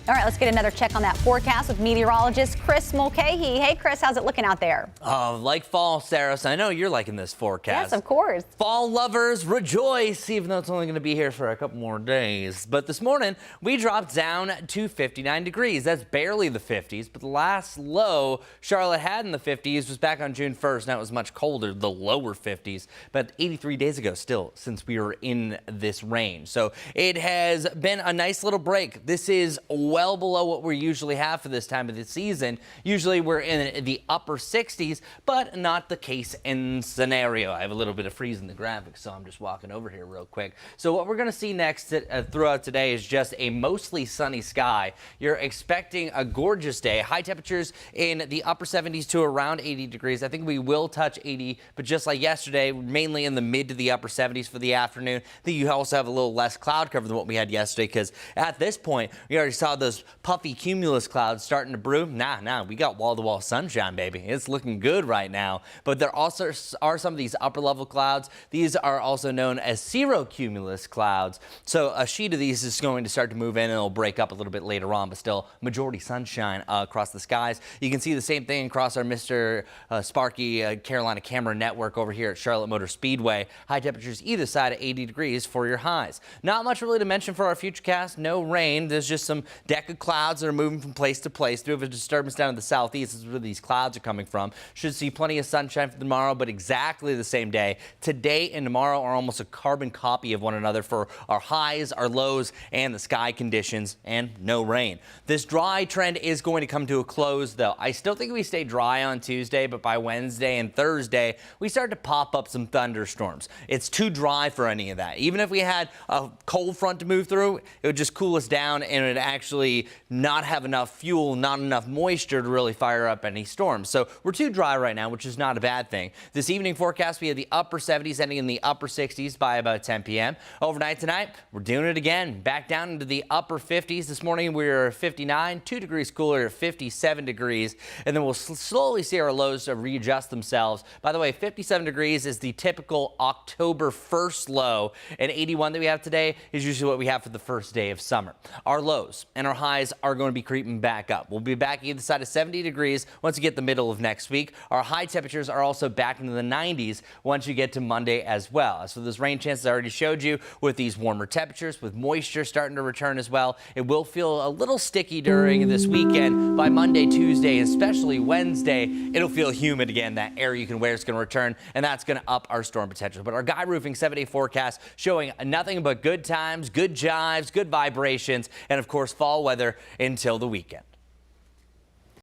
All right, let's get another check on that forecast with meteorologist Chris Mulcahy. Hey, Chris, how's it looking out there? Like fall, Sarah. So I know you're liking this forecast. Yes, of course. Fall lovers rejoice, even though it's only going to be here for a couple more days. But this morning, we dropped down to 59 degrees. That's barely the 50s, but the last low Charlotte had in the 50s was back on June 1st. Now it was much colder, the lower 50s, but 83 days ago still, since we were in this range. So it has been a nice little break. This is well below what we usually have for this time of the season. Usually we're in the upper 60s, but not the case in scenario. I have a little bit of freeze in the graphics, so I'm just walking over here real quick. So what we're going to see next throughout today is just a mostly sunny sky. You're expecting a gorgeous day. High temperatures in the upper 70s to around 80 degrees. I think we will touch 80, but just like yesterday, mainly in the mid to the upper 70s for the afternoon. I think you also have a little less cloud cover than what we had yesterday, because at this point, we already saw those puffy cumulus clouds starting to brew. Nah, we got wall-to-wall sunshine, baby. It's looking good right now. But there also are some of these upper-level clouds. These are also known as cirrocumulus clouds. So a sheet of these is going to start to move in, and it'll break up a little bit later on, but still majority sunshine across the skies. You can see the same thing across our Mr. Sparky Carolina camera network over here at Charlotte Motor Speedway. High temperatures either side of 80 degrees for your highs. Not much really to mention for our futurecast. No rain. There's just some deck of clouds that are moving from place to place. Do have a disturbance down in the southeast. This is where these clouds are coming from. Should see plenty of sunshine for tomorrow, but exactly the same day. Today and tomorrow are almost a carbon copy of one another for our highs, our lows, and the sky conditions, and no rain. This dry trend is going to come to a close, though. I still think we stay dry on Tuesday, but by Wednesday and Thursday, we start to pop up some thunderstorms. It's too dry for any of that. Even if we had a cold front to move through, it would just cool us down, and it would actually not have enough fuel, not enough moisture to really fire up any storms. So we're too dry right now, which is not a bad thing. This evening forecast, we have the upper 70s ending in the upper 60s by about 10 p.m. Overnight tonight, we're doing it again. Back down into the upper 50s. This morning we were 59, 2 degrees cooler at 57 degrees. And then we'll slowly see our lows readjust themselves. By the way, 57 degrees is the typical October 1st low. And 81 that we have today is usually what we have for the first day of summer. Our lows and our highs are going to be creeping back up. We'll be back either side of 70 degrees once you get the middle of next week. Our high temperatures are also back into the 90s once you get to Monday as well. So those rain chances I already showed you with these warmer temperatures, with moisture starting to return as well. It will feel a little sticky during this weekend. By Monday, Tuesday, especially Wednesday, it'll feel humid again. That air you can wear is going to return, and that's going to up our storm potential. But our Guy Roofing 7-day forecast showing nothing but good times, good jives, good vibrations, and of course fall weather until the weekend.